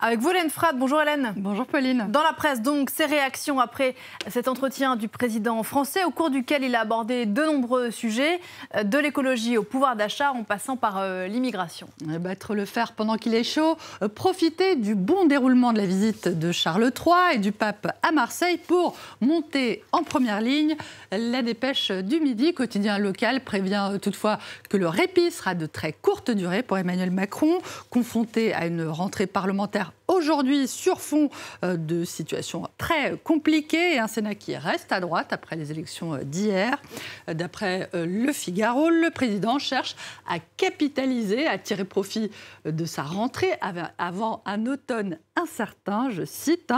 Avec vous, Hélène Frade. Bonjour Hélène. Bonjour Pauline. Dans la presse, donc, ces réactions après cet entretien du président français, au cours duquel il a abordé de nombreux sujets, de l'écologie au pouvoir d'achat, en passant par l'immigration. Battre le fer pendant qu'il est chaud, profiter du bon déroulement de la visite de Charles III et du pape à Marseille pour monter en première ligne. La Dépêche du Midi, quotidien local, prévient toutefois que le répit sera de très courte durée pour Emmanuel Macron, confronté à une rentrée parlementaire aujourd'hui sur fond de situation très compliquée et un Sénat qui reste à droite après les élections d'hier. D'après Le Figaro, le président cherche à capitaliser, à tirer profit de sa rentrée avant un automne incertain, je cite.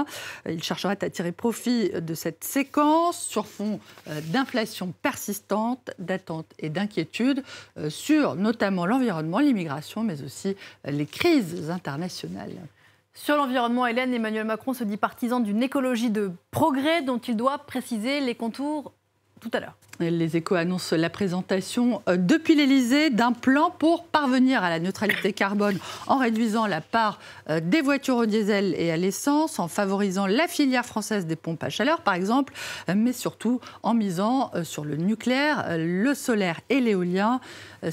Il chercherait à tirer profit de cette séquence sur fond d'inflation persistante, d'attente et d'inquiétude sur notamment l'environnement, l'immigration, mais aussi les crises internationales. Sur l'environnement, Hélène, Emmanuel Macron se dit partisan d'une écologie de progrès dont il doit préciser les contours tout à l'heure. Les Échos annoncent la présentation depuis l'Élysée d'un plan pour parvenir à la neutralité carbone en réduisant la part des voitures au diesel et à l'essence, en favorisant la filière française des pompes à chaleur par exemple, mais surtout en misant sur le nucléaire, le solaire et l'éolien.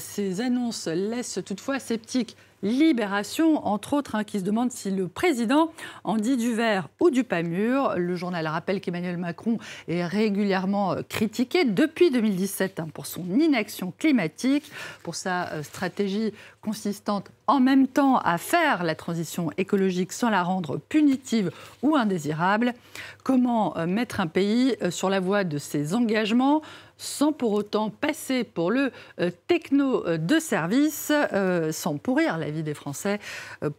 Ces annonces laissent toutefois sceptiques Libération, entre autres, qui se demande si le président en dit du vert ou du pas mûr. Le journal rappelle qu'Emmanuel Macron est régulièrement critiqué depuis 2017 pour son inaction climatique, pour sa stratégie consistante en même temps à faire la transition écologique sans la rendre punitive ou indésirable. Comment mettre un pays sur la voie de ses engagements sans pour autant passer pour le techno de service, sans pourrir la vie des Français.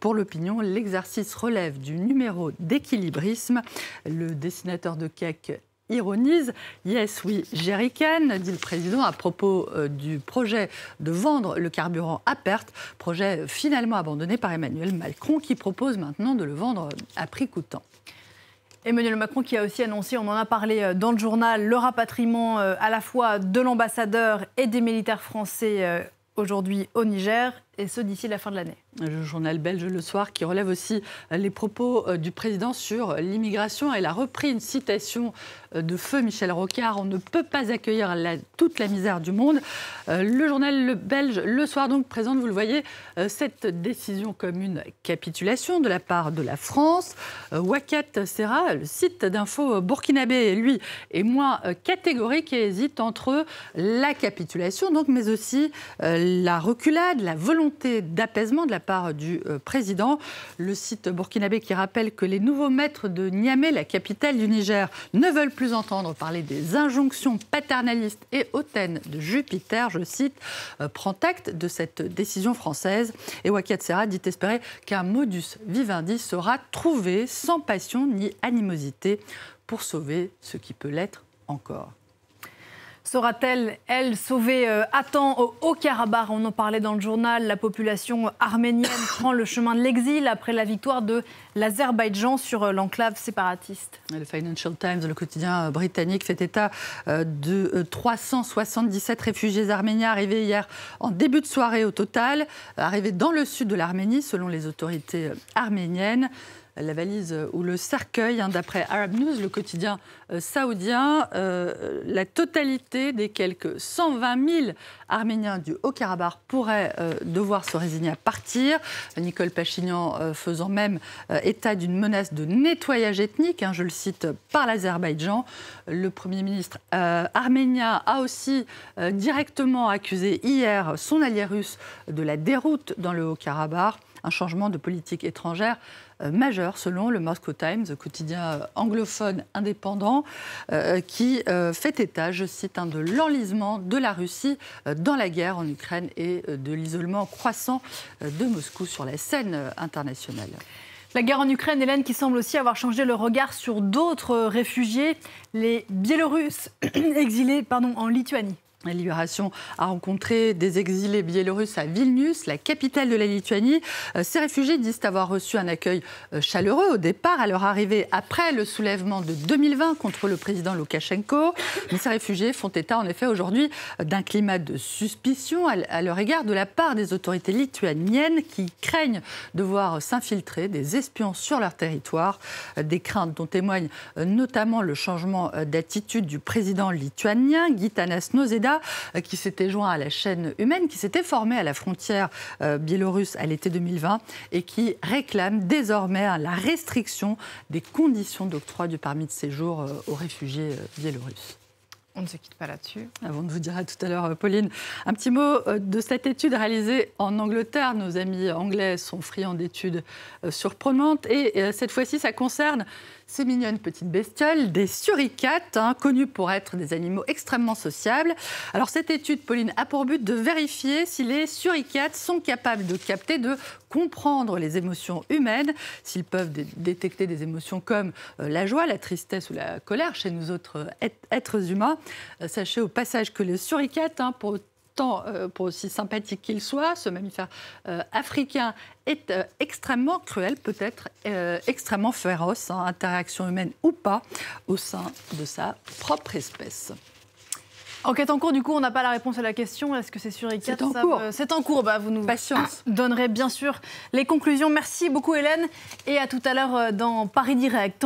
Pour l'opinion, l'exercice relève du numéro d'équilibrisme. Le dessinateur de cake ironise. Yes, oui, jerrycan, dit le président à propos du projet de vendre le carburant à perte, projet finalement abandonné par Emmanuel Macron qui propose maintenant de le vendre à prix coûtant. Emmanuel Macron qui a aussi annoncé, on en a parlé dans le journal, le rapatriement à la fois de l'ambassadeur et des militaires français aujourd'hui au Niger, et ce d'ici la fin de l'année. Le journal belge Le Soir qui relève aussi les propos du président sur l'immigration. Elle a repris une citation de feu Michel Rocard. On ne peut pas accueillir toute la misère du monde. Le journal belge Le Soir donc présente, vous le voyez, cette décision comme une capitulation de la part de la France. Wakat Serra, le site d'info burkinabé, lui, est moins catégorique et hésite entre la capitulation, donc, mais aussi la reculade, la volonté d'apaisement de la part du président. Le site burkinabé qui rappelle que les nouveaux maîtres de Niamey, la capitale du Niger, ne veulent plus entendre parler des injonctions paternalistes et hautaines de Jupiter, je cite, prend acte de cette décision française. Et Wakat Serra dit espérer qu'un modus vivendi sera trouvé sans passion ni animosité pour sauver ce qui peut l'être encore. Saura-t-elle, elle, sauver à temps au Haut-Karabakh? On en parlait dans le journal. La population arménienne prend le chemin de l'exil après la victoire de l'Azerbaïdjan sur l'enclave séparatiste. Le Financial Times, le quotidien britannique, fait état de 377 réfugiés arméniens arrivés hier en début de soirée au total, arrivés dans le sud de l'Arménie, selon les autorités arméniennes. La valise ou le cercueil, d'après Arab News, le quotidien saoudien, la totalité des quelques 120 000 Arméniens du Haut-Karabakh pourraient devoir se résigner à partir. Nicole Pachinian faisant même état d'une menace de nettoyage ethnique, je le cite, par l'Azerbaïdjan. Le Premier ministre arménien a aussi directement accusé hier son allié russe de la déroute dans le Haut-Karabakh. Un changement de politique étrangère majeur, selon le Moscow Times, quotidien anglophone indépendant, qui fait état, je cite, de l'enlisement de la Russie dans la guerre en Ukraine et de l'isolement croissant de Moscou sur la scène internationale. La guerre en Ukraine, Hélène, qui semble aussi avoir changé le regard sur d'autres réfugiés, les Biélorusses exilés en Lituanie. Libération a rencontré des exilés biélorusses à Vilnius, la capitale de la Lituanie. Ces réfugiés disent avoir reçu un accueil chaleureux au départ, à leur arrivée après le soulèvement de 2020 contre le président Loukachenko. Mais ces réfugiés font état en effet aujourd'hui d'un climat de suspicion à leur égard de la part des autorités lituaniennes qui craignent de voir s'infiltrer des espions sur leur territoire. Des craintes dont témoigne notamment le changement d'attitude du président lituanien, Gitanas Nausėda, qui s'était joint à la chaîne humaine, qui s'était formée à la frontière biélorusse à l'été 2020 et qui réclame désormais la restriction des conditions d'octroi du permis de séjour aux réfugiés biélorusses. On ne se quitte pas là-dessus. Avant de vous dire à tout à l'heure, Pauline, un petit mot de cette étude réalisée en Angleterre. Nos amis anglais sont friands d'études surprenantes. Et cette fois-ci, ça concerne ces mignonnes petites bestioles, des suricates, connus pour être des animaux extrêmement sociables. Alors cette étude, Pauline, a pour but de vérifier si les suricates sont capables de capter, de comprendre les émotions humaines, s'ils peuvent détecter des émotions comme la joie, la tristesse ou la colère chez nous autres êtres humains. Sachez au passage que les suricates, pour aussi sympathique qu'il soit, ce mammifère africain est extrêmement cruel, peut-être extrêmement féroce, interaction humaine ou pas, au sein de sa propre espèce. Enquête en cours, du coup, on n'a pas la réponse à la question. Est-ce que c'est suricates? C'est en cours. C'est en cours. Vous nous Patience. Donnerez bien sûr les conclusions. Merci beaucoup, Hélène. Et à tout à l'heure dans Paris Direct.